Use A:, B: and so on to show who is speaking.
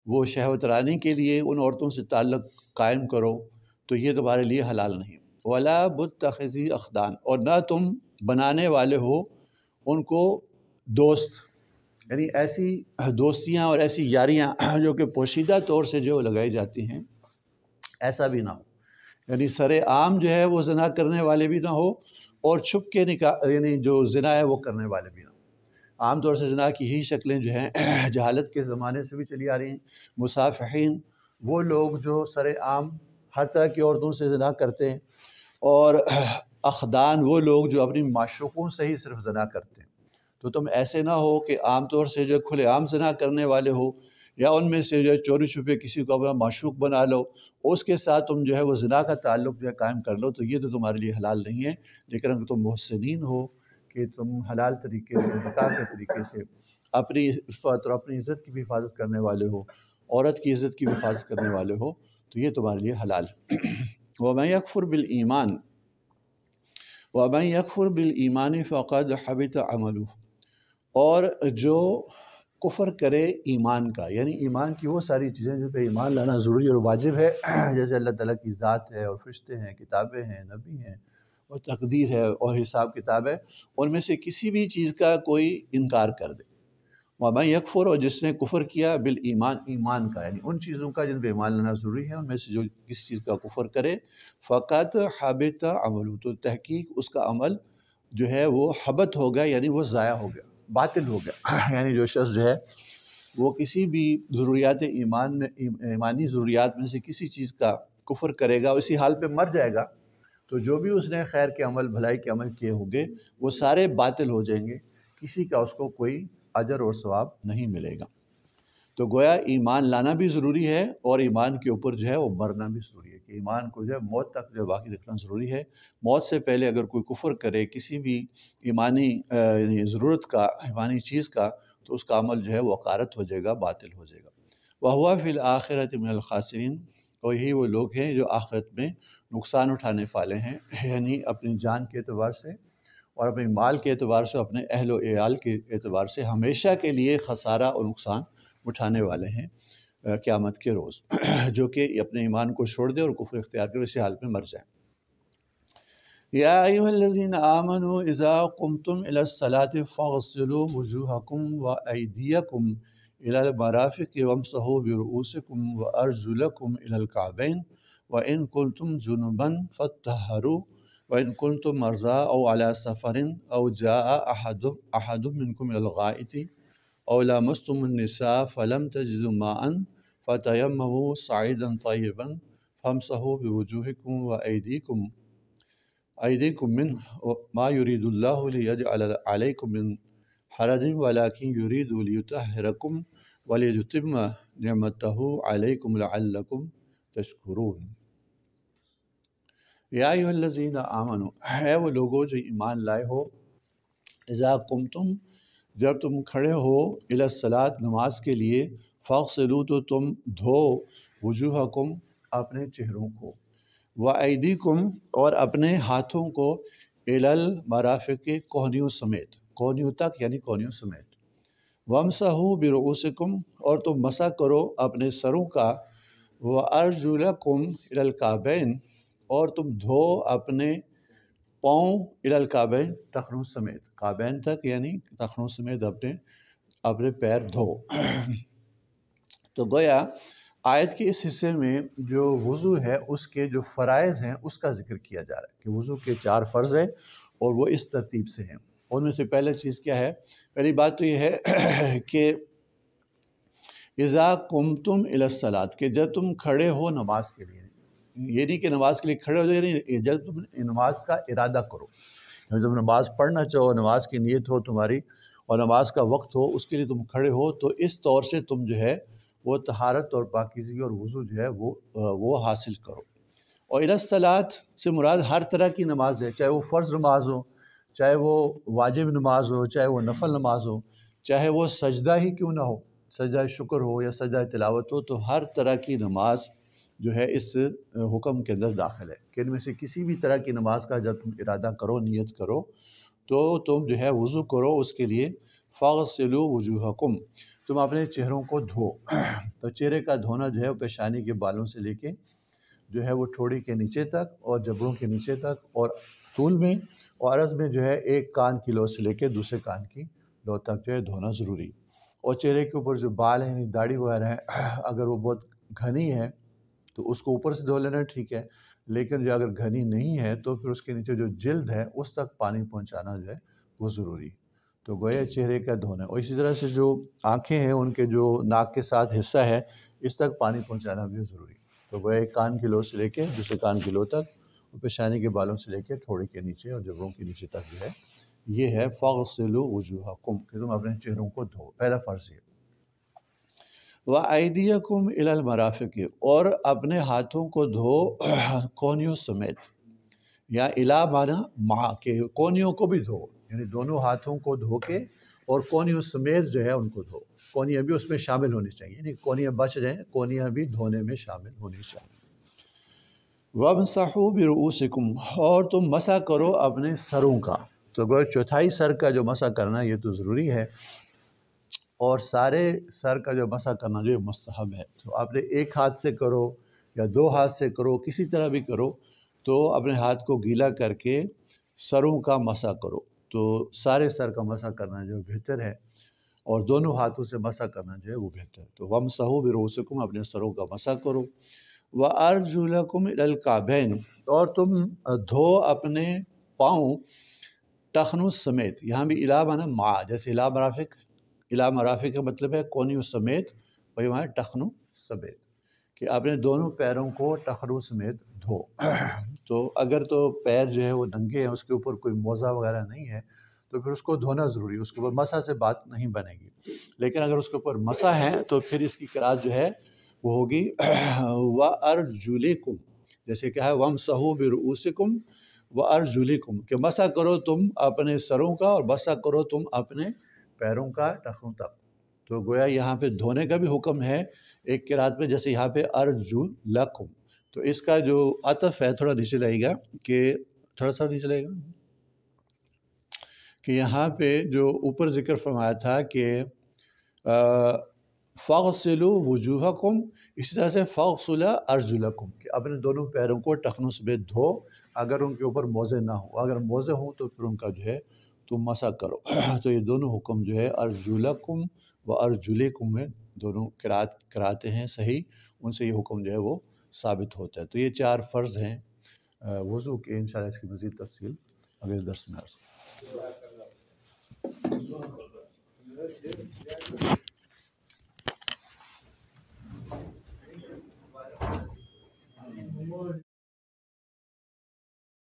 A: وہ شہوت رانی کے لیے ان عورتوں سے تعلق قائم کرو تو یہ تمہارے لیے حلال نہیں۔ ولا متخذی اخدان، اور نہ تم بنانے والے ہو ان کو دوست، یعنی ایسی دوستیاں اور ایسی یاریاں جو کہ پوشیدہ طور سے جو لگائی جاتی ہیں، ایسا بھی نہ ہو۔ یعنی سر عام جو ہے وہ زنا کرنے والے بھی نہ ہو، اور چھپ کے نکاح یعنی جو زنا ہے وہ کرنے والے بھی نہ ہو۔ عام طور سے زنا کی ہی شکلیں جو ہیں جہالت کے زمانے سے بھی چلی آ رہی ہیں۔ مصافحین وہ لوگ جو سر عام ہر طرح کی عورتوں سے زنا کرتے ہیں، اور اخدان وہ لوگ جو اپنی معشوقوں سے ہی صرف زنا کرتے ہیں۔ تو تم ایسے نہ ہو کہ عام طور سے جو کھلے عام زنا کرنے والے ہو، یا ان میں سے جو ہے چوری چھپے کسی کو اپنا معشوق بنا لو، اس کے ساتھ تم جو ہے وہ زنا کا تعلق جو ہے قائم کر لو، تو یہ تو تمہارے لیے حلال نہیں ہے۔ لیکن اگر تم محسنین ہو کہ تم حلال طریقے سے، نکاح کے طریقے سے اپنی عفت اور اپنی عزت کی بھی حفاظت کرنے والے ہو، عورت کی عزت کی بھی حفاظت کرنے والے ہو، تو یہ تمہارے لیے حلال ہے۔ وَمَن يَكْفُرْ بِالْإِيمَانِ وَمَن يَكْفُرْ بِالْإِيمَانِ فَقَدْ حَبِطَ عَمَلُهُ، اور جو کفر کرے ایمان کا، یعنی ایمان کی وہ ساری چیزیں جن پہ ایمان لانا ضروری اور واجب ہے، جیسے اللہ تعالیٰ کی ذات ہے، اور فرشتے ہیں، کتابیں ہیں، نبی ہیں، اور تقدیر ہے، اور حساب کتاب ہے، ان میں سے کسی بھی چیز کا کوئی انکار کر دے۔ وَمَن يَكْفُرْ، اور جس نے کفر کیا، بالایمان، ایمان کا، یعنی ان چیزوں کا جن پہ ایمان لانا ضروری ہے، ان میں سے جو کسی چیز کا کفر کرے، فقط حبط عملہ، تو تحقیق اس کا عمل جو ہے وہ حبط ہو گیا، یعنی وہ ضائع ہو گیا، باطل ہو گیا۔ یعنی جو شخص جو ہے وہ کسی بھی ضروریات ایمان میں، ایمانی ضروریات میں سے کسی چیز کا کفر کرے گا، اسی حال پہ مر جائے گا، تو جو بھی اس نے خیر کے عمل، بھلائی کے عمل کیے ہوں گے، وہ سارے باطل ہو جائیں گے، کسی کا اس کو کوئی اجر اور ثواب نہیں ملے گا۔ تو گویا ایمان لانا بھی ضروری ہے، اور ایمان کے اوپر جو ہے وہ مرنا بھی ضروری ہے، کہ ایمان کو جو ہے موت تک جو باقی رکھنا ضروری ہے۔ موت سے پہلے اگر کوئی کفر کرے کسی بھی ایمانی یعنی ضرورت کا، ایمانی چیز کا، تو اس کا عمل جو ہے وہ غارت ہو جائے گا، باطل ہو جائے گا۔ وَهُوَ فِي الْآخِرَةِ مِنَ الْخَاسِرِينَ، اور یہی وہ لوگ ہیں جو آخرت میں نقصان اٹھانے والے ہیں، یعنی اپنی جان کے اعتبار سے، اور اپنے مال کے اعتبار سے، اپنے اہل و عیال کے اعتبار سے ہمیشہ کے لیے خسارہ اور نقصان اٹھانے والے ہیں قیامت کے روز، جو کہ اپنے ایمان کو چھوڑ دے اور کفر اختیار کرے، اسی حال میں مر جائیں۔ یا ایھا الذین آمنوا اذا قمتم الی الصلاۃ فاغسلوا وجوہکم وایدیکم الی المرافق وامسحوا برؤوسکم وارجلکم الی الکعبین وان کنتم جنبا فاطہروا وان کنتم مرضی او علی سفر او جاء احد منکم الی الغائط او لامستم النساء فلم تجدوا ماء فتیمموا صعیدا طیبا فامسحوا بوجوہکم وأيديكم منه ما يريد الله ليجعل عليكم من حرج ولكن يريد ليطهركم وليتم نعمته عليكم لعلكم تشكرون۔ یا ایھا الذین آمنوا، ہے وہ لوگوں جو ایمان لائے ہو، اذا قمتم، جب تم کھڑے ہو، الی الصلاۃ، نماز کے لیے، فاغسلوا، تو تم دھو، وجوہکم، اپنے چہروں کو، وَأَيْدِيكُمْ، اور اپنے ہاتھوں کو، اِلَى الْمَرَافِقِ، کوہنیوں سمیت، کوہنیوں تک یعنی کوہنیوں سمیت، وَامْسَحُوا بِرُؤُوسِكُمْ، اور تم مسح کرو اپنے سروں کا، وَأَرْجُلَكُمْ إِلَى الْكَعْبَيْنِ، اور تم دھو اپنے پاؤں، إِلَى الْكَعْبَيْنِ، ٹخنوں سمیت، کعبین تک یعنی ٹخنوں سمیت اپنے پیر دھو۔ تو گویا آیت کے اس حصے میں جو وضو ہے اس کے جو فرائض ہیں اس کا ذکر کیا جا رہا ہے، کہ وضو کے 4 فرض ہیں، اور وہ اس ترتیب سے ہیں۔ ان میں سے پہلی چیز کیا ہے؟ پہلی بات تو یہ ہے کہ اذا قمتم الی الصلاۃ، کہ جب تم کھڑے ہو نماز کے لیے، یہ نہیں کہ نماز کے لیے کھڑے ہو جائے، یعنی جب تم نماز کا ارادہ کرو، جب نماز پڑھنا چاہو، نماز کی نیت ہو تمہاری، اور نماز کا وقت ہو، اس کے لیے تم کھڑے ہو، تو اس طور سے تم جو ہے وہ طہارت اور پاکیزگی اور وضو جو ہے وہ حاصل کرو۔ اور الی الصلاۃ سے مراد ہر طرح کی نماز ہے، چاہے وہ فرض نماز ہو، چاہے وہ واجب نماز ہو، چاہے وہ نفل نماز ہو، چاہے وہ سجدہ ہی کیوں نہ ہو، سجدہ شکر ہو یا سجدہ تلاوت ہو، تو ہر طرح کی نماز جو ہے اس حکم کے اندر داخل ہے، کہ ان میں سے کسی بھی طرح کی نماز کا جب تم ارادہ کرو، نیت کرو، تو تم جو ہے وضو کرو اس کے لیے، فاغسلوا وجوہکم، تم اپنے چہروں کو دھو۔ تو چہرے کا دھونا جو ہے وہ پیشانی کے بالوں سے لے کے جو ہے وہ ٹھوڑی کے نیچے تک اور جبڑوں کے نیچے تک اور طول میں اور عرض میں جو ہے ایک کان کی لو سے لے کے دوسرے کان کی لو تک جو ہے دھونا ضروری۔ اور چہرے کے اوپر جو بال ہیں، داڑھی وغیرہ ہے، اگر وہ بہت گھنی ہے تو اس کو اوپر سے دھو لینا ٹھیک ہے، لیکن جو اگر گھنی نہیں ہے تو پھر اس کے نیچے جو جلد ہے اس تک پانی پہنچانا جو ہے وہ ضروری۔ تو گویا چہرے کا دھونا، اور اسی طرح سے جو آنکھیں ہیں ان کے جو ناک کے ساتھ حصہ ہے اس تک پانی پہنچانا بھی ضروری۔ تو گویا ایک کان کی لو سے لے کے دوسرے کان کی لو تک، اور پیشانی کے بالوں سے لے کے تھوڑی کے نیچے اور جبڑوں کے نیچے تک جو ہے یہ ہے فاغسلوا وجوہکم، کہ تم اپنے چہروں کو دھو، پہلا فرض یہ۔ وَأَيْدِيَكُمْ إِلَى الْمَرَافِقِ، اور اپنے ہاتھوں کو دھو کونیوں سمیت، یا الا مانا مع، کے کونیوں کو بھی دھو، یعنی دونوں ہاتھوں کو دھو کے اور کونیوں سمیت جو ہے ان کو دھو، کونیاں بھی اس میں شامل ہونی چاہیے، یعنی کونیاں بچ جائیں، کونیاں بھی دھونے میں شامل ہونی چاہیے۔ وَامْسَحُوا بِرُؤُوسِكُمْ، اور تم مسح کرو اپنے سروں کا۔ تو گویا چوتھائی سر کا جو مسح کرنا یہ تو ضروری ہے، اور سارے سر کا جو مسح کرنا جو مستحب ہے۔ تو آپ نے ایک ہاتھ سے کرو یا دو ہاتھ سے کرو، کسی طرح بھی کرو، تو اپنے ہاتھ کو گیلا کر کے سروں کا مسح کرو۔ تو سارے سر کا مسح کرنا جو بہتر ہے، اور دونوں ہاتھوں سے مسح کرنا جو ہے وہ بہتر ہے۔ تو وَامْسَحُوا بِرُؤُوسِكُمْ، اپنے سروں کا مسح کرو۔ وَأَرْجُلَكُمْ إِلَى الْكَعْبَيْنِ، اور تم دھو اپنے پاؤں ٹخنوں سمیت، یہاں بھی الا مانا مع، جیسے الا مرافق، الا مرافق کا مطلب ہے کونیوں سمیت، اور یہاں ٹخنوں سمیت، کہ اپنے دونوں پیروں کو ٹخنوں سمیت دھو۔ تو اگر تو پیر جو ہے وہ ننگے ہیں، اس کے اوپر کوئی موزہ وغیرہ نہیں ہے تو پھر اس کو دھونا ضروری ہے، اس کے اوپر مسح سے بات نہیں بنے گی۔ لیکن اگر اس کے اوپر مسح ہے تو پھر اس کی قرأت جو ہے وہ ہوگی وَأَرْجُلِكُمْ، جیسے کہ ہے وَامْسَحُوا بِرُؤُوسِكُمْ وَأَرْجُلِكُمْ، کہ مسح کرو تم اپنے سروں کا اور مسح کرو تم اپنے پیروں کا ٹخنوں تک۔ تو گویا یہاں پہ دھونے کا بھی حکم ہے ایک قرأت میں، جیسے یہاں پہ أَرْجُلَكُمْ، تو اس کا جو عطف ہے تھوڑا نیچے لائے گا، کہ تھوڑا سا نیچے لائے گا، کہ یہاں پہ جو اوپر ذکر فرمایا تھا کہ فَاغْسِلُوا وُجُوهَكُمْ، اسی طرح سے فَاغْسِلُوا أَرْجُلَكُمْ، کہ اپنے دونوں پیروں کو ٹخنوں سے دھو، اگر ان کے اوپر موزے نہ ہوں، اگر موزے ہوں تو پھر ان کا جو ہے تم مسح کرو۔ تو یہ دونوں حکم جو ہے أَرْجُلَكُمْ وَأَرْجُلِكُمْ میں دونوں قرأتیں ہیں صحیح، ان سے یہ حکم جو ہے وہ ثابت ہوتا ہے۔ تو یہ چار فرض ہیں وضو کے، انشاءاللہ اس کی مزید تفصیل اگلے درس میں عرض